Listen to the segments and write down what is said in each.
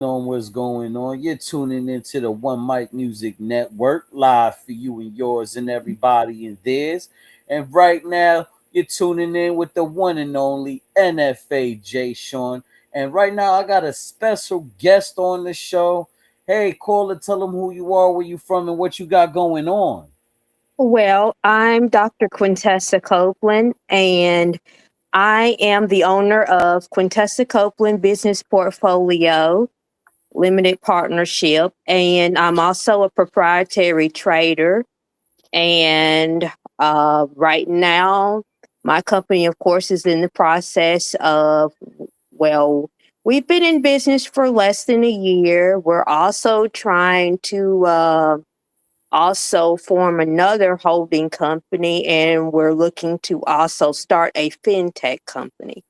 On what's going on. You're tuning into the One Mic Music Network, live for you and yours and everybody in theirs. And right now, you're tuning in with the one and only NFA Jayshawn. And right now, I got a special guest on the show. Hey, caller, tell them who you are, where you from, and what you got going on. Well, I'm Dr. Quintessa Copeland, and I am the owner of Quintessa Copeland Business Portfolio Limited Partnership, and I'm also a proprietary trader. And right now, my company, of course, is in the process of, well, we've been in business for less than a year. We're also trying to also form another holding company, and we're looking to also start a fintech company.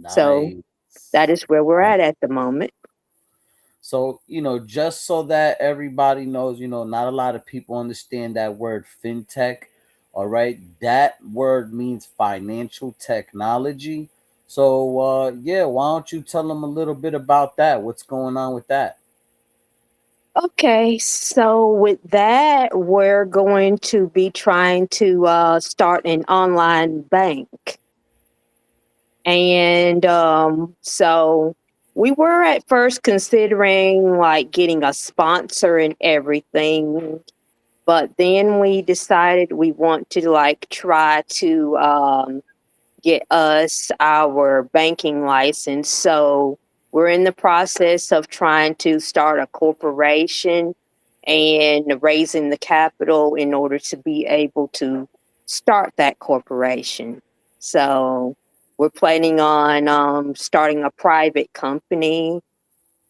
So that Nice. is where we're at the moment. So, just so that everybody knows, not a lot of people understand that word fintech. All right. That word means financial technology. So, yeah, why don't you tell them a little bit about that? What's going on with that? Okay, so with that, we're going to be trying to start an online bank. And so we were at first considering like getting a sponsor and everything. But then we decided we want to like try to get us our banking license. So we're in the process of trying to start a corporation and raising the capital in order to be able to start that corporation. So we're planning on starting a private company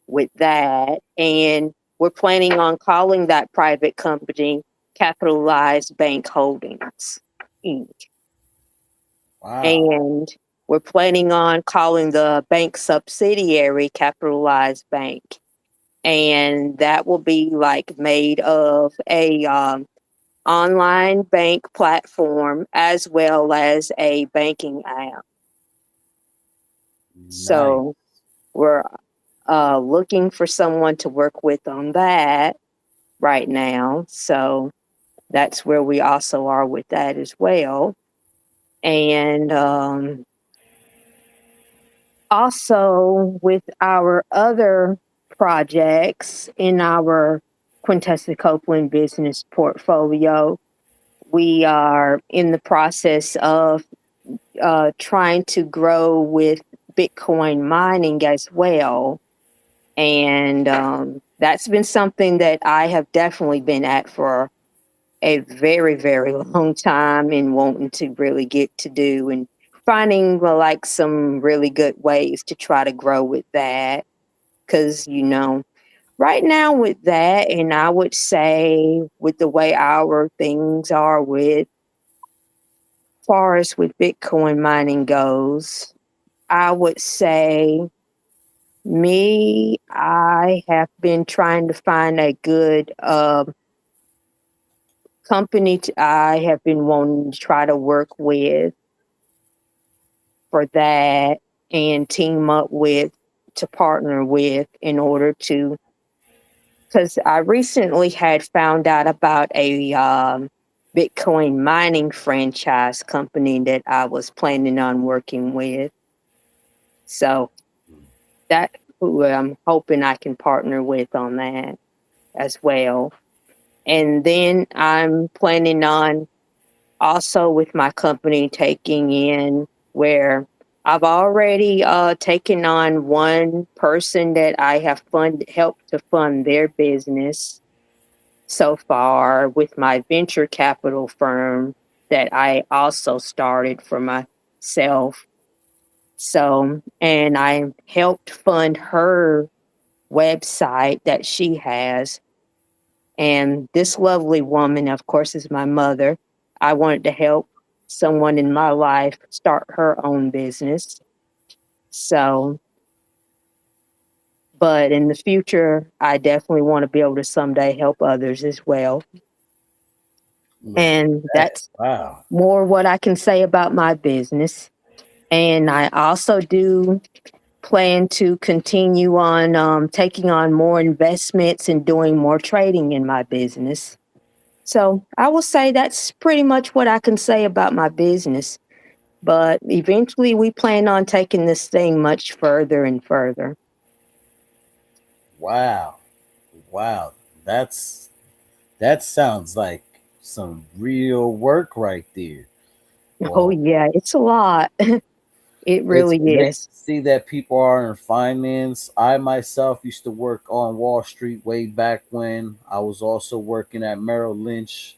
with that. And we're planning on calling that private company Capitalized Bank Holdings, Inc. Wow. And we're planning on calling the bank subsidiary Capitalized Bank. And that will be like made of a online bank platform as well as a banking app. Nice. So we're looking for someone to work with on that right now. So that's where we also are with that as well. And also with our other projects in our Quintessa Copeland business portfolio, we are in the process of trying to grow with Bitcoin mining as well. And that's been something that I have definitely been at for a very, very long time and wanting to really get to do and finding like some really good ways to try to grow with that. Because, right now with that, and I would say with the way our things are with, far as with Bitcoin mining goes, I would say I have been trying to find a good company I have been wanting to try to work with for that and team up with to partner with in order to, because I recently had found out about a Bitcoin mining franchise company that I was planning on working with. So that who I'm hoping I can partner with on that as well. And then I'm planning on also with my company taking in where I've already taken on one person that I have helped to fund their business so far with my venture capital firm that I also started for myself. So, and I helped fund her website that she has. And this lovely woman, of course, is my mother. I wanted to help someone in my life start her own business. So, but in the future, I definitely want to be able to someday help others as well. Look at And that. that's Wow. more what I can say about my business. And I also do plan to continue on taking on more investments and doing more trading in my business. So I will say that's pretty much what I can say about my business. But eventually, we plan on taking this thing much further and further. Wow. Wow. That's that sounds like some real work right there. Oh, Well, yeah, it's a lot. It it's really great is. to see that people are in finance. I myself used to work on Wall Street way back when. I was also working at Merrill Lynch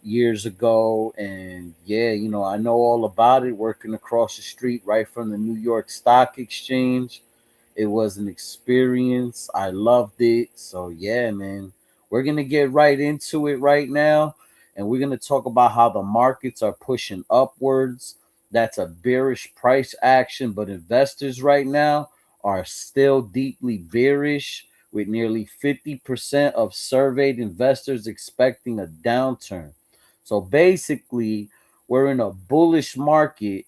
years ago. And yeah, I know all about it working across the street right from the New York Stock Exchange. It was an experience. I loved it. So yeah, man, we're gonna get right into it right now, and we're gonna talk about how the markets are pushing upwards. That's a bearish price action, but investors right now are still deeply bearish, with nearly 50% of surveyed investors expecting a downturn. So basically, we're in a bullish market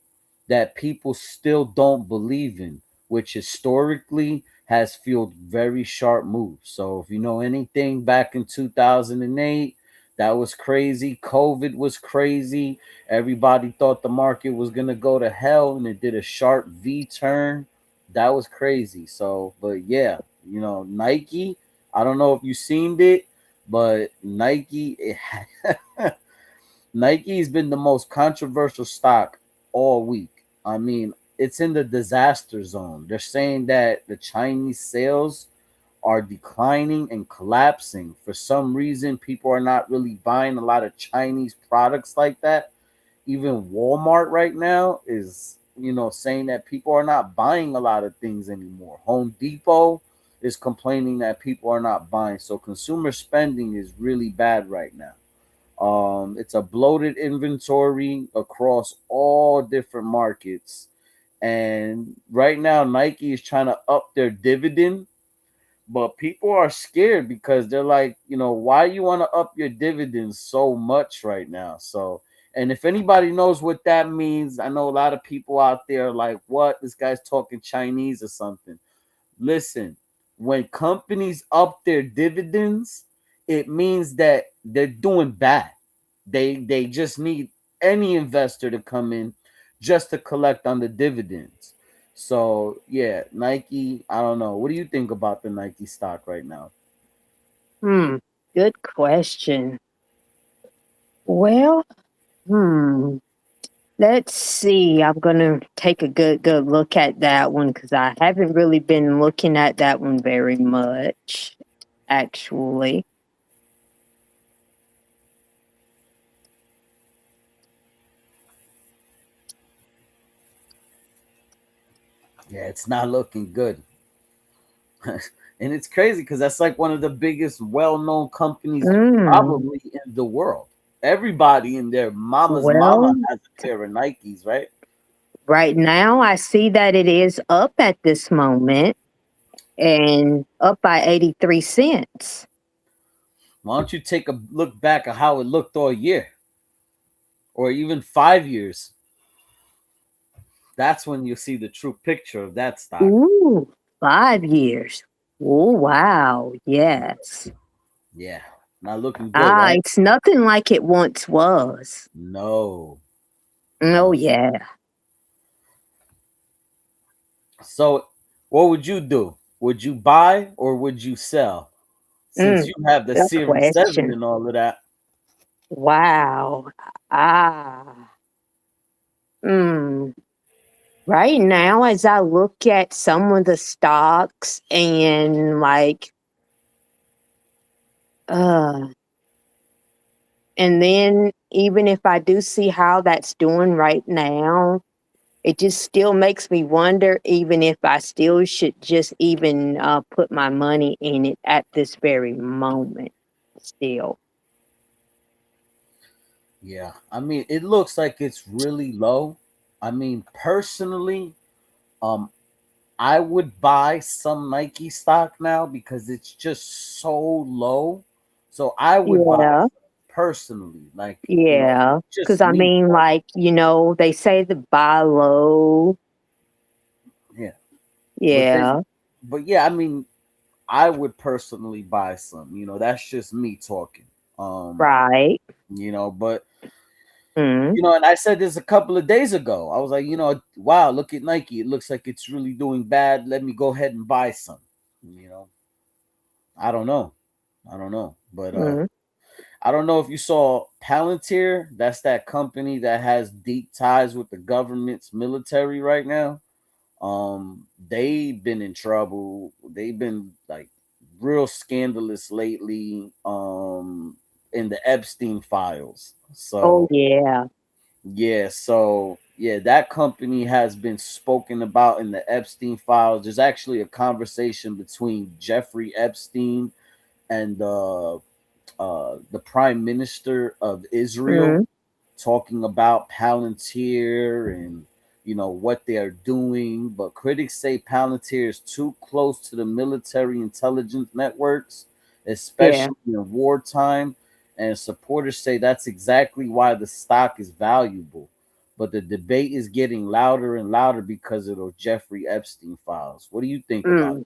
that people still don't believe in, which historically has fueled very sharp moves. So if you know anything back in 2008, that was crazy. COVID was crazy. Everybody thought the market was going to go to hell, and it did a sharp V turn. That was crazy. So, but yeah, Nike, I don't know if you seen it, but Nike's been the most controversial stock all week. I mean, it's in the disaster zone. They're saying that the Chinese sales are declining and collapsing. For some reason, people are not really buying a lot of Chinese products like that. Even Walmart right now is, saying that people are not buying a lot of things anymore. Home Depot is complaining that people are not buying. So consumer spending is really bad right now. It's a bloated inventory across all different markets. And right now, Nike is trying to up their dividend, but people are scared because they're like, why you want to up your dividends so much right now? So, and if anybody knows what that means, I know a lot of people out there are like, what? This guy's talking Chinese or something. Listen, when companies up their dividends, it means that they're doing bad. They just need any investor to come in just to collect on the dividends. So yeah, Nike, I don't know. What do you think about the Nike stock right now? Hmm. Good question. Well, hmm. Let's see. I'm gonna take a good look at that one because I haven't really been looking at that one very much, actually. Yeah, it's not looking good. And it's crazy because that's like one of the biggest well-known companies Mm. probably in the world. Everybody in their mama's mama Well, has a pair of Nikes, right? right now I see that it is up at this moment and up by 83 cents. Why don't you take a look back at how it looked all year or even 5 years? That's when you see the true picture of that stock. Ooh, 5 years. Oh, wow. Yes. Yeah, not looking good, Ah, right? it's nothing like it once was. No, Oh, no. yeah. So, what would you do? Would you buy or would you sell? Since Mm, you have the good Series 7 question. and all of that. Wow. Ah. Mm. Right now, as I look at some of the stocks and uh, and then even if I do see how that's doing right now, it just still makes me wonder even if I still should just even put my money in it at this very moment. Still, Yeah, I mean, it looks like it's really low. I mean, personally, um, I would buy some Nike stock now because it's just so low. So I would buy yeah, personally, like, yeah. Because just I me. mean, they say the buy low. Yeah. But then, Yeah. but yeah, I mean, I would personally buy some. That's just me talking. Um, Right. but Mm. and I said this a couple of days ago. I was like, wow, look at Nike. It looks like it's really doing bad. Let me go ahead and buy some. You know, I don't know. I don't know. But Mm. I don't know if you saw Palantir. That's that company that has deep ties with the government's military right now. They've been in trouble. They've been like real scandalous lately. In the Epstein files. Oh So yeah. yeah, that company has been spoken about in the Epstein files. There's actually a conversation between Jeffrey Epstein and the Prime Minister of Israel, Mm. talking about Palantir and what they are doing. But critics say Palantir is too close to the military intelligence networks, Yeah. especially in wartime. And supporters say that's exactly why the stock is valuable. But the debate is getting louder and louder because of those Jeffrey Epstein files. What do you think about Mm.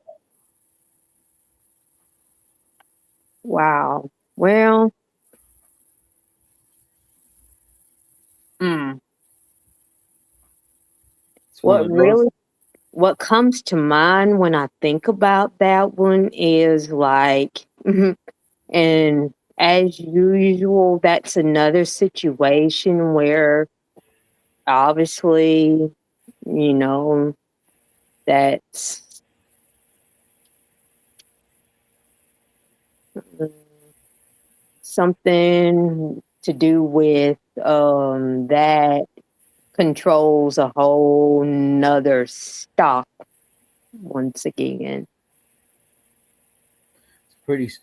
Wow. Well, mm. It's one what of those? really what comes to mind when I think about that one is like, and as usual, that's another situation where obviously, you know, that's mm, something to do with that controls a whole nother stock once again.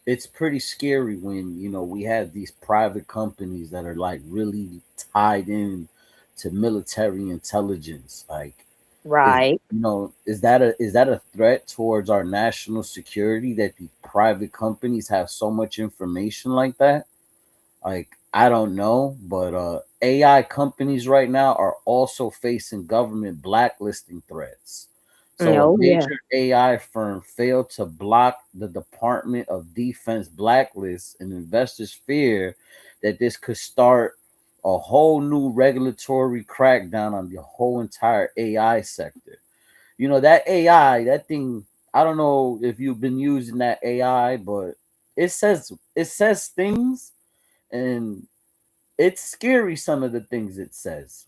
It's pretty scary when we have these private companies that are like really tied in to military intelligence. Like, is Right. is that a threat towards our national security that these private companies have so much information like that? Like, I don't know, but AI companies right now are also facing government blacklisting threats. So a Oh yeah. major AI firm failed to block the Department of Defense blacklist, and investors fear that this could start a whole new regulatory crackdown on the whole entire AI sector. That AI, that thing, I don't know if you've been using that AI, but it says things, and it's scary, some of the things it says.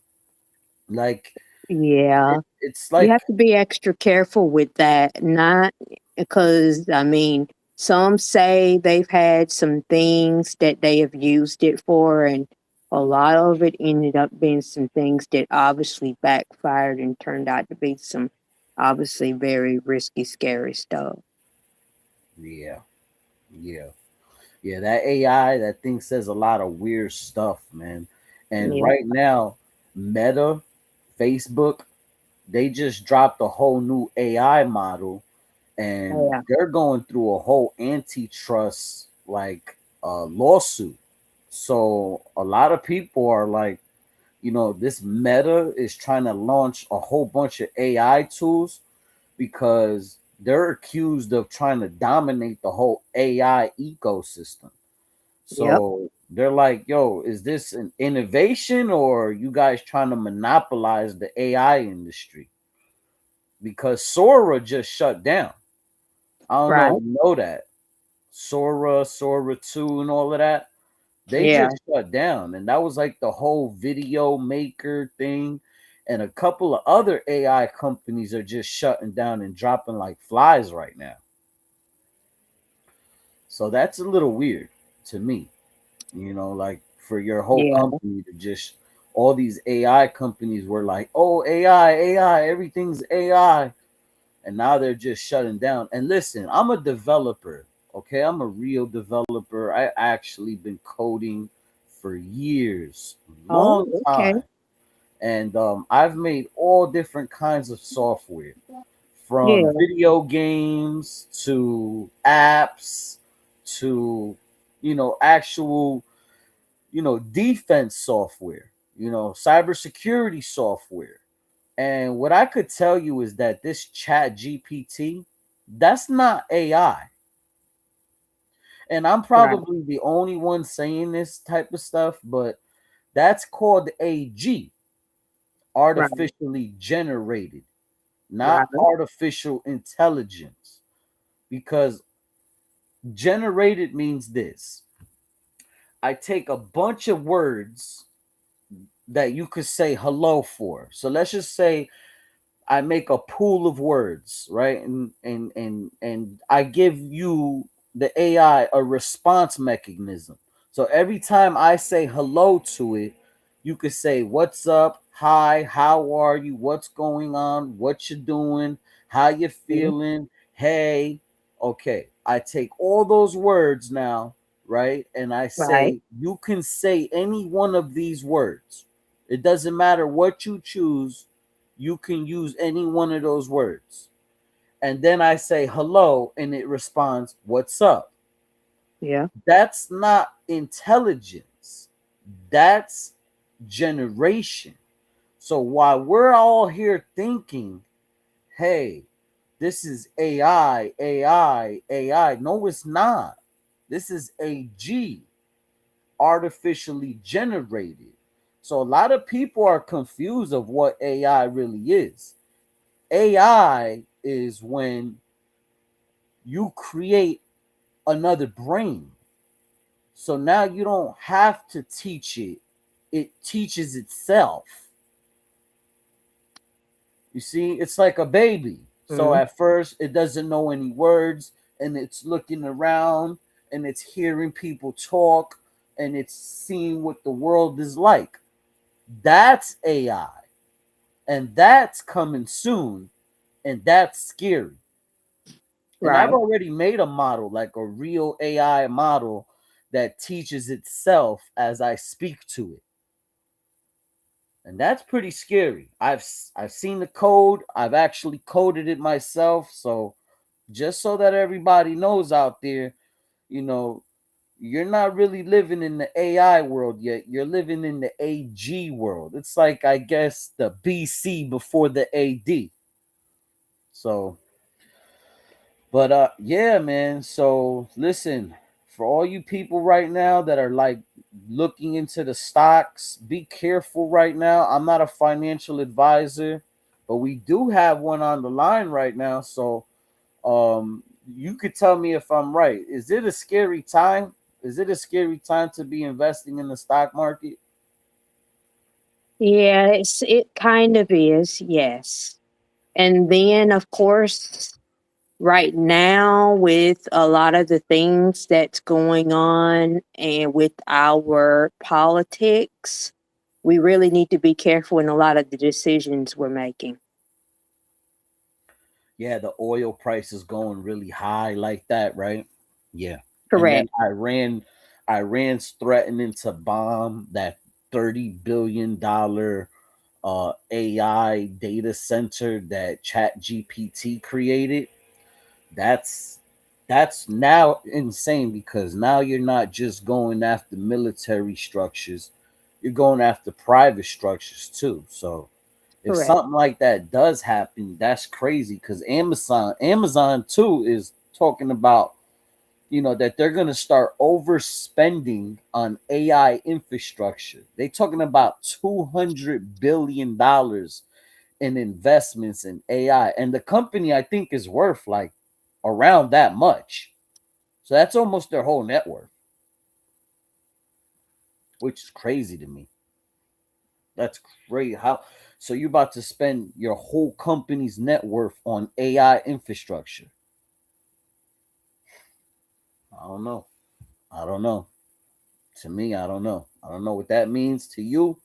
Like, Yeah. it's You have like, to be extra careful with that. Not because, I mean, some say they've had some things that they have used it for, and a lot of it ended up being some things that obviously backfired and turned out to be some obviously very risky, scary stuff. yeah, yeah, yeah, that AI, that thing says a lot of weird stuff, man. And Yeah. right now, Meta, Facebook, they just dropped a whole new AI model, and Yeah. they're going through a whole antitrust like lawsuit. So a lot of people are like, this Meta is trying to launch a whole bunch of AI tools because they're accused of trying to dominate the whole AI ecosystem. Yep. So they're like, yo, is this an innovation, or you guys trying to monopolize the AI industry? Because Sora just shut down. I don't know Right. if you know that. Sora 2, and all of that. They Yeah. just shut down. And that was like the whole video maker thing. And a couple of other AI companies are just shutting down and dropping like flies right now. So that's a little weird to me, like for your whole Yeah. company to just, all these AI companies were like, oh, AI, everything's AI. And now they're just shutting down. And listen, I'm a developer. Okay, I'm a real developer. I actually been coding for years, Oh, long okay. time. And I've made all different kinds of software, from Yeah. video games to apps to actual defense software, cybersecurity software. And what I could tell you is that this chat GPT, that's not AI. And I'm Right. probably the only one saying this type of stuff, but that's called AG, Right. artificially generated, not Right. artificial intelligence. Because generated means this: I take a bunch of words that you could say hello for. So let's just say I make a pool of words, right? And I give you the AI a response mechanism. So every time I say hello to it, you could say what's up, hi, how are you, what's going on, what you doing, how you Mhm. feeling, hey. Okay, I take all those words now, right? And I Right. say you can say any one of these words. It doesn't matter what you choose, you can use any one of those words. And then I say hello, and it responds, what's up? Yeah. That's not intelligence, that's generation. So while we're all here thinking, hey, this is AI, AI, AI, no, it's not. This is AG, artificially generated. So a lot of people are confused of what AI really is. AI is when you create another brain. So now you don't have to teach it, it teaches itself. You see, it's like a baby. So Mhm. at first, it doesn't know any words and it's looking around and it's hearing people talk and it's seeing what the world is like. That's AI. And that's coming soon. And that's scary. And I've Right. already made a model, like a real AI model that teaches itself as I speak to it. And that's pretty scary. I've seen the code. I've actually coded it myself, so just so that everybody knows out there, you know, you're not really living in the AI world yet. You're living in the AG world. It's like, I guess, the BC before the AD. So but yeah, man. So listen, for all you people right now that are like looking into the stocks, be careful right now. I'm not a financial advisor, but we do have one on the line right now. So you could tell me if I'm right. Is it a scary time? Is it a scary time to be investing in the stock market? Yeah, it kind of is, yes. And then, of course, right now, with a lot of the things that's going on and with our politics, we really need to be careful in a lot of the decisions we're making. Yeah, the oil price is going really high like that, right? Yeah. And then Correct. Iran's threatening to bomb that $30 billion AI data center that Chat GPT created. That's that's now insane because now you're not just going after military structures, you're going after private structures too. So if Correct. something like that does happen, that's crazy because Amazon too is talking about, that they're going to start overspending on AI infrastructure. They're talking about $200 billion in investments in AI, and the company I think is worth like around that much. So that's almost their whole net worth, which is crazy to me. That's great. How so you're about to spend your whole company's net worth on AI infrastructure? I don't know. I don't know. To me, I don't know. I don't know what that means to you,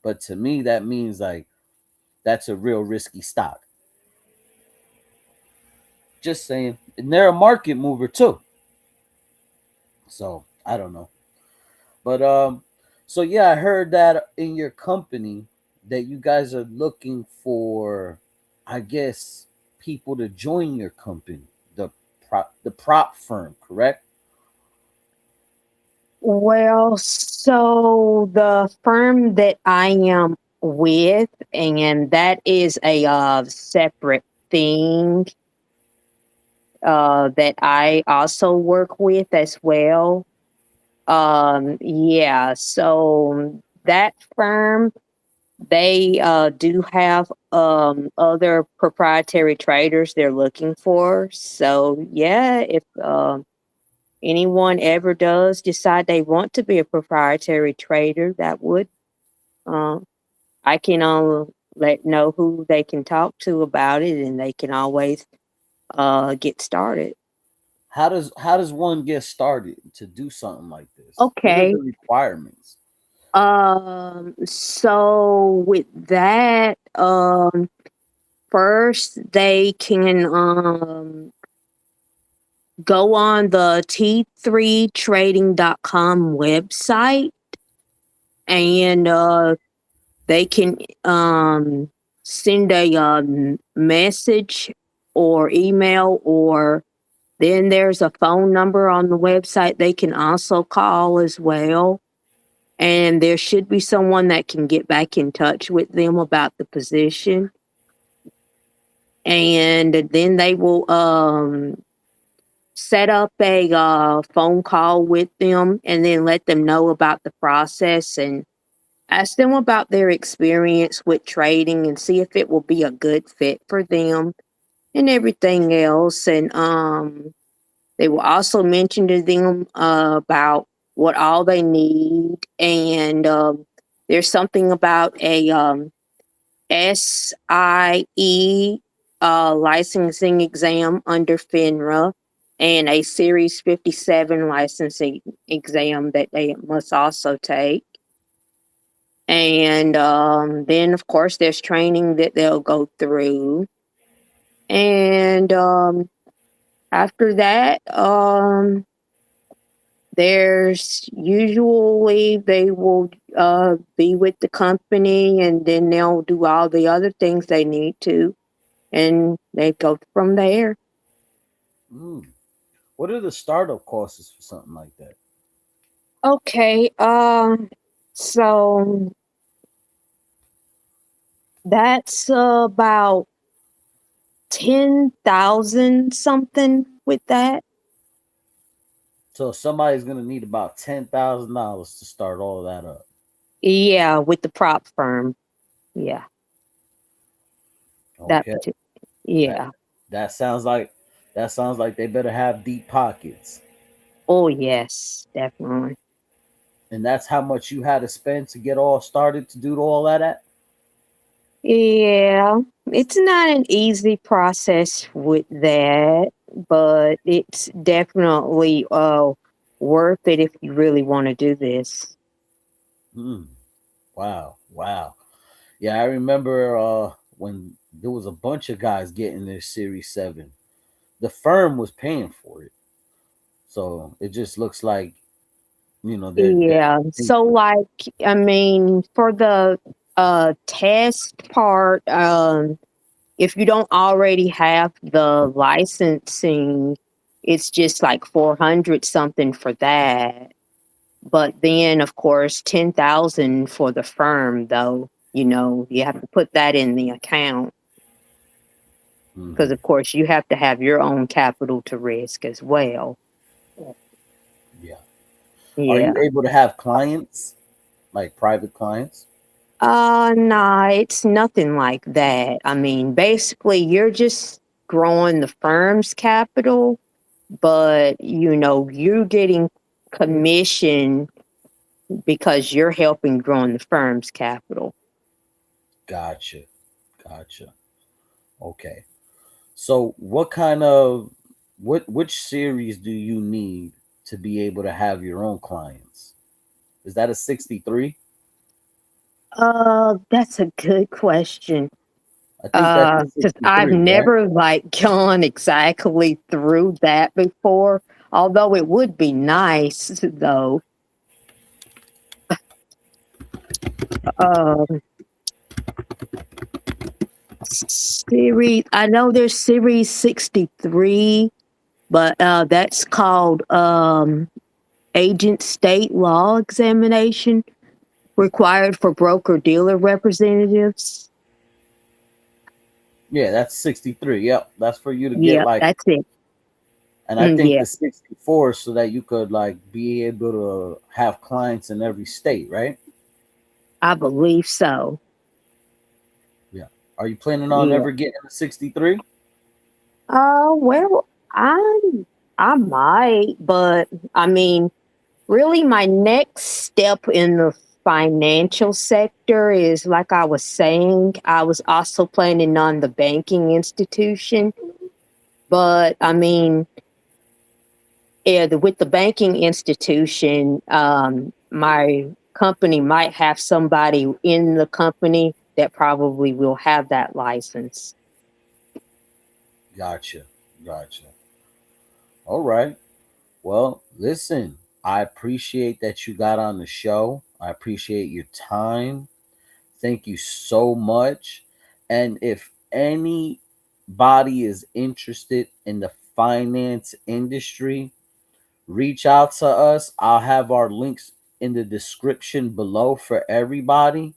but to me, that means like that's a real risky stock. Just saying. And they're a market mover too. So I don't know. But so yeah, I heard that in your company that you guys are looking for, I guess, people to join your company, the prop firm, correct? Well, so the firm that I am with, and that is a separate thing that I also work with as well. Yeah, so that firm, they do have other proprietary traders they're looking for. So yeah, if anyone ever does decide they want to be a proprietary trader, that would um, I can let know who they can talk to about it, and they can always get started. How does one get started to do something like this? What are Okay. the requirements? So with that, first they can go on the T3trading.com website, and they can send a message or email, or then there's a phone number on the website they can also call as well. And there should be someone that can get back in touch with them about the position. And then they will set up a phone call with them, and then let them know about the process, and ask them about their experience with trading, and see if it will be a good fit for them and everything else. And they will also mention to them about what all they need. And there's something about a SIE licensing exam under FINRA, and a Series 57 licensing exam that they must also take. And then, of course, there's training that they'll go through. And after that, there's usually they will be with the company, and then they'll do all the other things they need to, and they go from there. Mm. What are the startup costs for something like that? Okay, so that's about 10,000 something with that. So somebody's gonna need about $10,000 to start all that up. Yeah, with the prop firm. Yeah, that Okay, particular. that Yeah. that sounds like they better have deep pockets, Oh yes, definitely. and that's how much you had to spend to get all started to do all that. At Yeah, it's not an easy process with that, but it's definitely worth it if you really want to do this. mm. Wow, wow. Yeah, I remember when there was a bunch of guys getting their Series 7. The firm was paying for it. So it just looks like, they're Yeah. paying So for it. like, I mean, for the test part, if you don't already have the licensing, it's just like 400 something for that. But then, of course, 10,000 for the firm, though. You have to put that in the account, because, Hmm. of course, you have to have your own capital to risk as well. Yeah. Are Yeah. you able to have clients, like private clients? Nah, it's nothing like that. I mean, basically, you're just growing the firm's capital, but you're getting commission because you're helping growing the firm's capital. Gotcha. Gotcha. Okay. So what kind of which series do you need to be able to have your own clients? Is that a 63? That's a good question. I think that's a Because I've 63, right? never like gone exactly through that before. Although it would be nice, though. Um, series. I know there's Series 63, but that's called Agent State Law Examination. Required for broker dealer representatives. Yeah, that's 63. Yep, that's for you to get Yep, like, that's it. and I think Yeah, the 64 so that you could like be able to have clients in every state, right? I believe so. Yeah. Are you planning on Yeah. ever getting a 63? Well, I might, but I mean, really, my next step in the financial sector is like I was saying, I was also planning on the banking institution. But I mean, yeah, with the banking institution, my company might have somebody in the company that probably will have that license. Gotcha. Gotcha. All right. Well, listen, I appreciate that you got on the show. I appreciate your time. Thank you so much. And if anybody is interested in the finance industry, reach out to us. I'll have our links in the description below for everybody.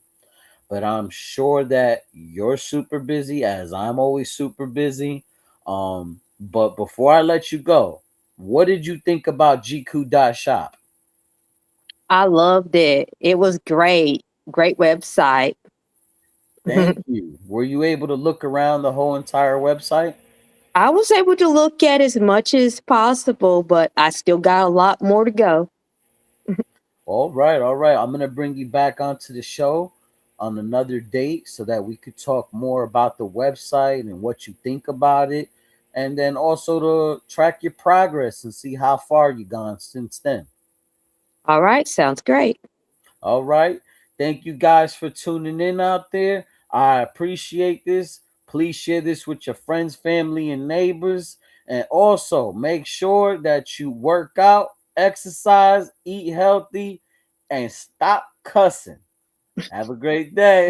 But I'm sure that you're super busy, as I'm always super busy. But before I let you go, what did you think about GQ.shop? I loved it. It was great. Great website. Thank you. Were you able to look around the whole entire website? I was able to look at as much as possible, but I still got a lot more to go. All right, all right. I'm gonna bring you back onto the show on another date so that we could talk more about the website and what you think about it, and then also to track your progress and see how far you gone since then. All right, sounds great. All right. Thank you guys for tuning in out there. I appreciate this. Please share this with your friends, family, and neighbors. And also make sure that you work out, exercise, eat healthy, and stop cussing. Have a great day.